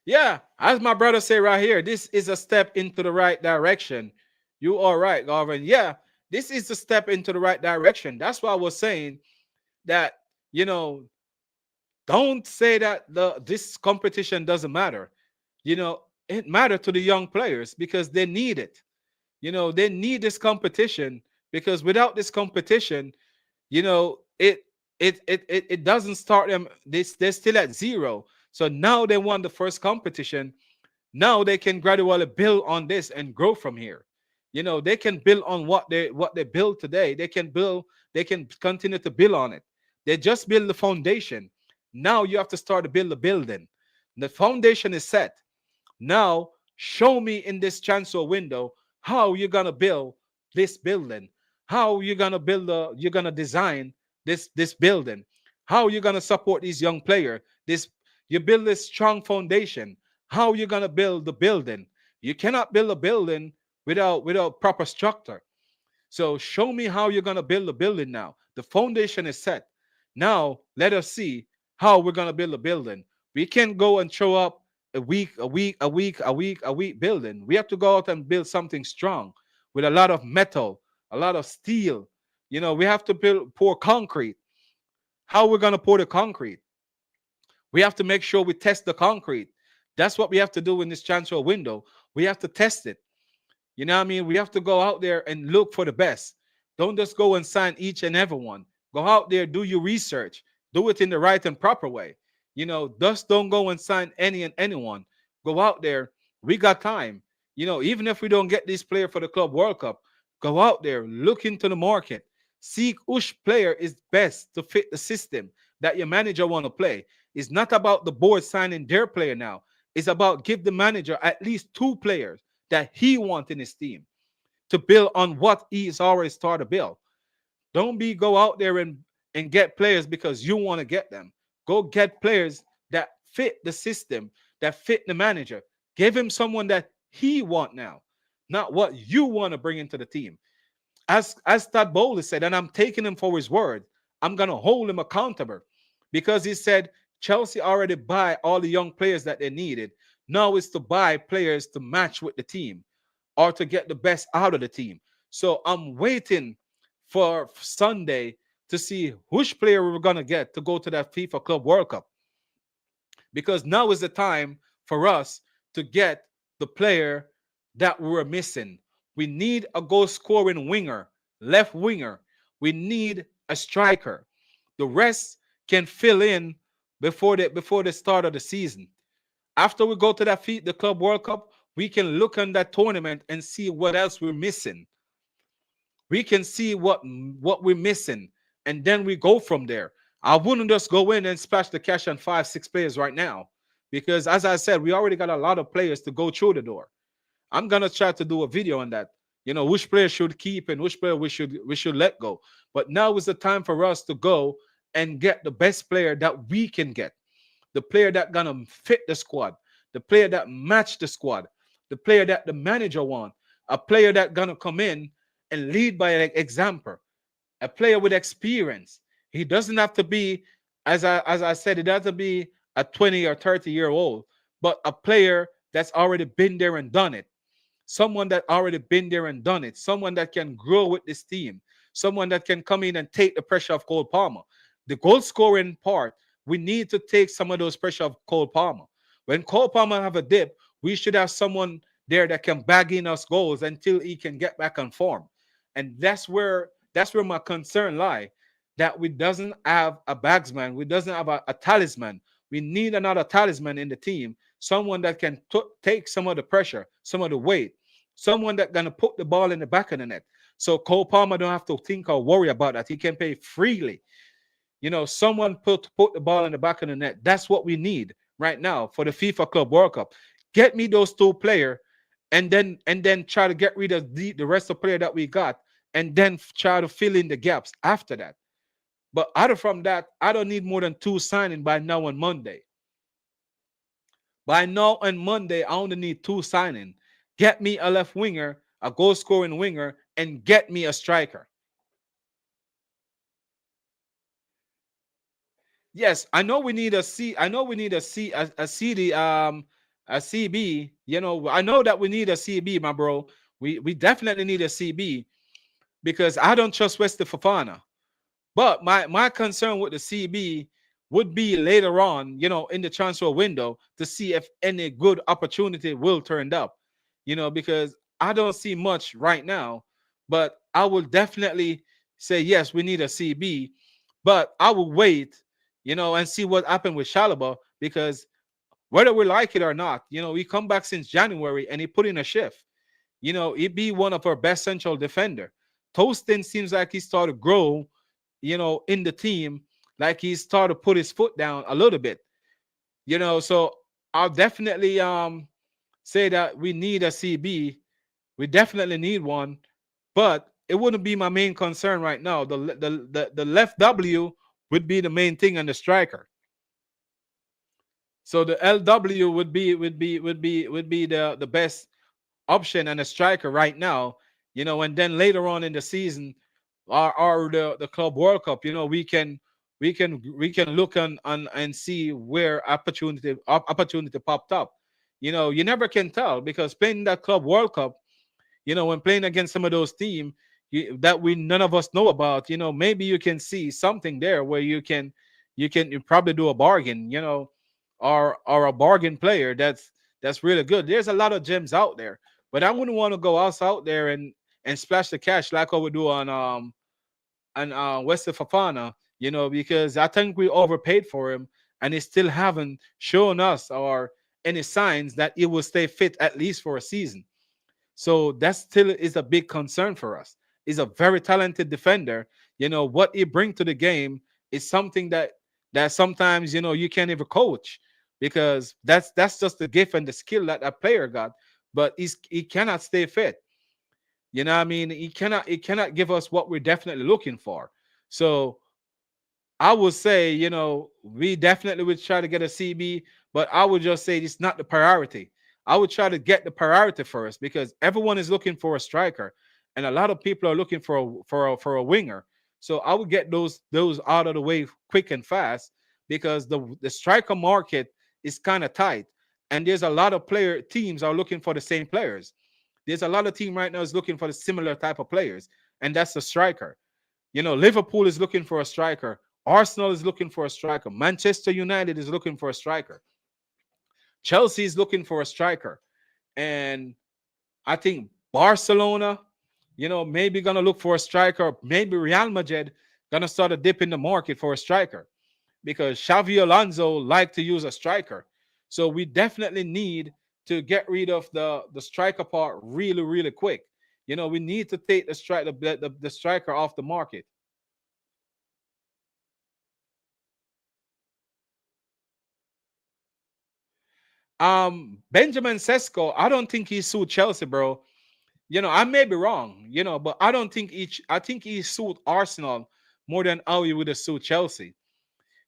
B: Yeah, as my brother say right here, this is a step into the right direction. You are right, Garvin. Yeah, this is a step into the right direction. That's why I was saying that, don't say that this competition doesn't matter. It matters to the young players because they need it. They need this competition because without this competition, it doesn't start them. They're still at zero. So now they won the first competition. Now they can gradually build on this and grow from here. They can build on what they build today. They can continue to build on it. They just build the foundation. Now you have to start to build the building. The foundation is set. Now show me in this transfer window how you're gonna build this building. How you're gonna you're gonna design this building. How you're gonna support these young players. You build this strong foundation. How you gonna build the building? You cannot build a building without proper structure. So show me how you're gonna build the building now. The foundation is set. Now let us see how we're gonna build a building. We can't go and show up a week building. We have to go out and build something strong with a lot of metal, a lot of steel. We have to pour concrete. How we're gonna pour the concrete? We have to make sure we test the concrete. That's what we have to do in this transfer window. We have to test it. You know what I mean? We have to go out there and look for the best. Don't just go and sign each and every one. Go out there, do your research, do it in the right and proper way. Just don't go and sign any and anyone. Go out there. We got time. Even if we don't get this player for the Club World Cup, go out there, look into the market, seek which player is best to fit the system that your manager want to play. It's not about the board signing their player now. It's about give the manager at least two players that he wants in his team to build on what he's already started to build. Don't go out there and get players because you want to get them. Go get players that fit the system, that fit the manager. Give him someone that he want now, not what you want to bring into the team. As Todd Bowley said, and I'm taking him for his word, I'm going to hold him accountable because he said Chelsea already buy all the young players that they needed. Now it's to buy players to match with the team or to get the best out of the team. So I'm waiting for Sunday to see which player we're going to get to go to that FIFA Club World Cup. Because now is the time for us to get the player that we were missing. We need a goal scoring winger, left winger. We need a striker. The rest can fill in before the start of the season. After we go to the Club World Cup, we can look on that tournament and see what else we're missing. We can see what we're missing, and then we go from there. I wouldn't just go in and splash the cash on 5-6 players right now, because as I said, we already got a lot of players to go through the door. I'm gonna try to do a video on that. Which player should keep and which player we should let go. But now is the time for us to go and get the best player that we can get, the player that gonna fit the squad, the player that match the squad, the player that the manager want, a player that gonna come in and lead by an example, a player with experience. He doesn't have to be, as I said, it doesn't be a 20 or 30-year-old, but a player that's already been there and done it. Someone that already been there and done it. Someone that can grow with this team. Someone that can come in and take the pressure of Cole Palmer. The goal scoring part, we need to take some of those pressure of Cole Palmer. When Cole Palmer have a dip, we should have someone there that can bag in us goals until he can get back on form. And that's where my concern lie, that we doesn't have a bagsman. We doesn't have a talisman. We need another talisman in the team, someone that can take some of the pressure, some of the weight, someone that's going to put the ball in the back of the net. So Cole Palmer don't have to think or worry about that. He can play freely. Someone put the ball in the back of the net. That's what we need right now for the FIFA Club World Cup. Get me those two players, and then try to get rid of the rest of the player that we got, and then try to fill in the gaps after that. But other from that, I don't need more than 2 signings by now on Monday. By now on Monday, I only need 2 signings. Get me a left winger, a goal scoring winger, and get me a striker. Yes, I know we need a C. I know we need a CD, a CB. I know that we need a CB, my bro. We definitely need a CB because I don't trust Wesley Fofana. But my concern with the CB would be later on, in the transfer window to see if any good opportunity will turn up, because I don't see much right now. But I will definitely say, yes, we need a CB. But I will wait, and see what happened with Chalobah, because whether we like it or not, he come back since January and he put in a shift. He be one of our best central defender. Toastin seems like he started to grow, in the team, like he started to put his foot down a little bit. So I'll definitely say that we need a CB. We definitely need one, but it wouldn't be my main concern right now. The left W would be the main thing on the striker. So the LW would be the best option and a striker right now, and then later on in the season or the Club World Cup, we can look and see where opportunity popped up. You never can tell because playing that Club World Cup, when playing against some of those teams that we none of us know about, maybe you can see something there where you probably do a bargain, or a bargain player that's really good. There's a lot of gems out there, but I wouldn't want to go out there and splash the cash like I would do on Wesley Fafana, because I think we overpaid for him, and he still haven't shown us or any signs that he will stay fit at least for a season. So that still is a big concern for us. He's a very talented defender. What he brings to the game is something that sometimes you can't even coach, because that's just the gift and the skill that that player got. But he cannot stay fit. You know what I mean? He cannot give us what we're definitely looking for. So I would say, we definitely would try to get a CB, but I would just say it's not the priority. I would try to get the priority first because everyone is looking for a striker, and a lot of people are looking for a winger. So I would get those out of the way quick and fast because the striker market is kind of tight, and there's a lot of player teams are looking for the same players. There's a lot of team right now is looking for the similar type of players, and that's the striker. Liverpool is looking for a striker. Arsenal is looking for a striker. Manchester United is looking for a striker. Chelsea is looking for a striker. And I think Barcelona, maybe gonna look for a striker. Maybe Real Madrid gonna start a dip in the market for a striker because Xavi Alonso like to use a striker. So we definitely need to get rid of the striker part really, really quick. We need to take the striker off the market. Benjamin Sesko, I don't think he suit Chelsea, bro. I may be wrong, but I don't think I think he suit Arsenal more than how he would have suit Chelsea.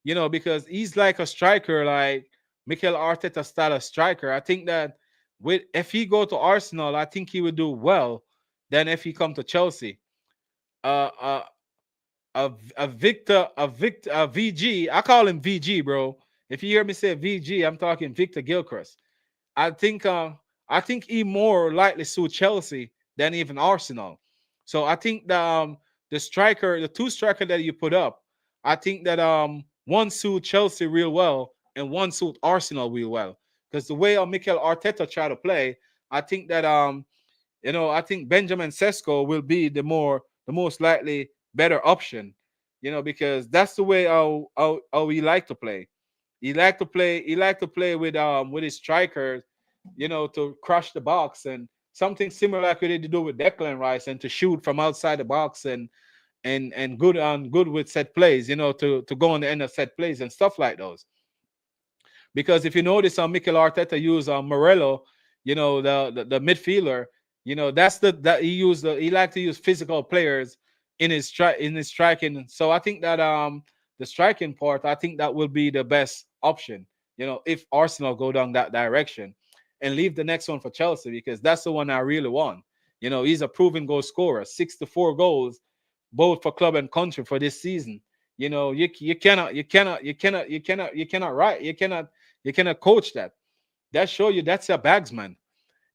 B: Because he's like a striker, like Mikel Arteta style of striker. I think that if he go to Arsenal, I think he would do well than if he come to Chelsea. Uh, uh, a VG. I call him VG, bro. If you hear me say VG, I'm talking Victor Gilchrist. I think I think he more likely suit Chelsea than even Arsenal. So I think the two striker that you put up, I think that one suit Chelsea real well and one suit Arsenal real well. Because the way Mikel Arteta try to play, I think that I think Benjamin Sesko will be the most likely better option. Because that's the way how he like to play. He like to play with his strikers, to crush the box and something similar like we did to do with Declan Rice and to shoot from outside the box and good with set plays, to go on the end of set plays and stuff like those. Because if you notice, Mikel Arteta use Morello, the midfielder. That's that he like to use physical players in his striking. So I think that the striking part, I think that will be the best option. If Arsenal go down that direction, and leave the next one for Chelsea because that's the one I really want. He's a proven goal scorer, 64 goals, both for club and country for this season. You cannot coach that. That show you that's a bagsman.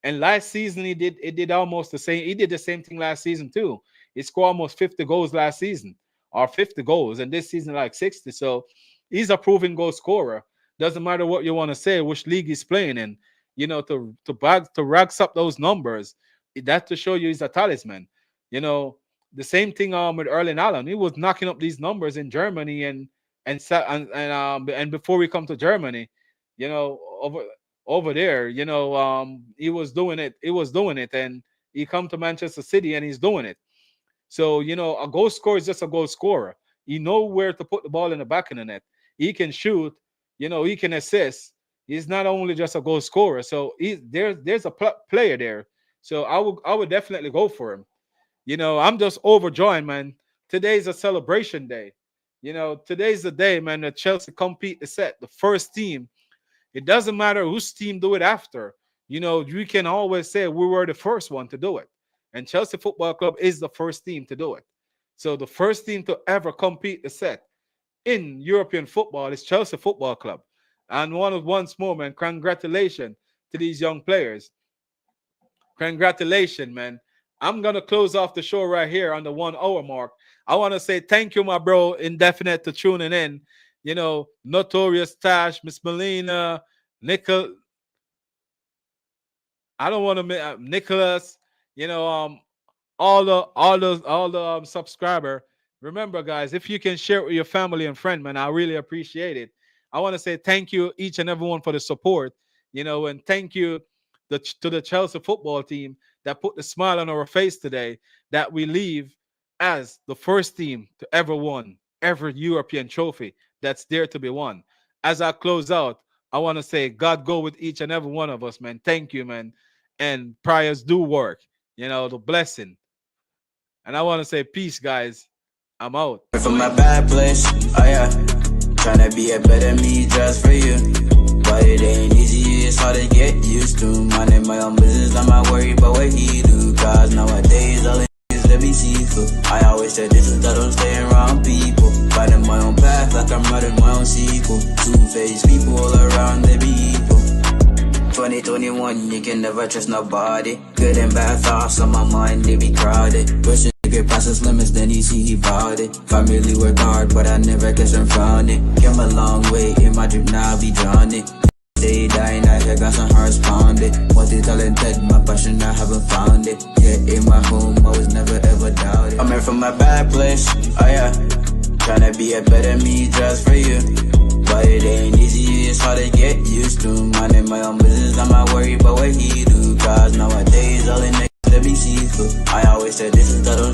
B: And last season he did almost the same. He did the same thing last season too. He scored almost 50 goals last season, or 50 goals, and this season like 60. So he's a proven goal scorer. Doesn't matter what you want to say, which league he's playing in. To racks up those numbers, that to show you he's a talisman. The same thing with Erling Haaland. He was knocking up these numbers in Germany and before we come to Germany, over there, he was doing it. He was doing it, and he come to Manchester City and he's doing it. So a goal scorer is just a goal scorer. He know where to put the ball in the back of the net. He can shoot. He can assist. He's not only just a goal scorer. So there's a player there. So I would definitely go for him. I'm just overjoyed, man. Today's a celebration day. Today's the day, man, that Chelsea compete the set, the first team. It doesn't matter whose team do it after. You can always say we were the first one to do it. And Chelsea Football Club is the first team to do it. So the first team to ever compete the set in European football is Chelsea Football Club. And once more, man, congratulations to these young players. Congratulations, man. I'm gonna close off the show right here on the 1 hour mark. I want to say thank you, my bro, Indefinite, to tuning in. You know, Notorious Tash, Miss Melina, Nickel. I don't want to Nicholas. You know, all the subscriber. Remember, guys, if you can share it with your family and friend, man, I really appreciate it. I want to say thank you each and everyone for the support. You know, and thank you to the Chelsea football team that put the smile on our face today, that we leave as the first team to ever won every European trophy that's there to be won. As I close out, I want to say God go with each and every one of us, man. Thank you, man. And prayers do work. You know, the blessing. And I want to say peace, guys. I'm out.
A: From my bad place, oh yeah. Tryna be a better me just for you. But it ain't easy, it's hard to get used to. Minding my own business, I'm not worried about what he do. Cause nowadays, all it is let me see through. I always said this is that I'm staying around people. Finding my own path like I'm writing my own sequel. Two-faced people all around, they be evil. 2021, you can never trust nobody. Good and bad thoughts on my mind, they be crowded. Wishing to get past his limits, then he see he bought it. Family work hard, but I never guess I'm found it. Came a long way in my dream, now I be drowning. They dying out here, got some hearts pounded. Multi-talented, my passion, I haven't found it. Yeah, in my home, I was never ever doubted. I'm here from my bad place, oh yeah. Tryna be a better me just for you. But it ain't easy, it's hard to get used to. Minding my own business, I'm not worried about what he do. Cause nowadays, all in let me see through. I always said this is the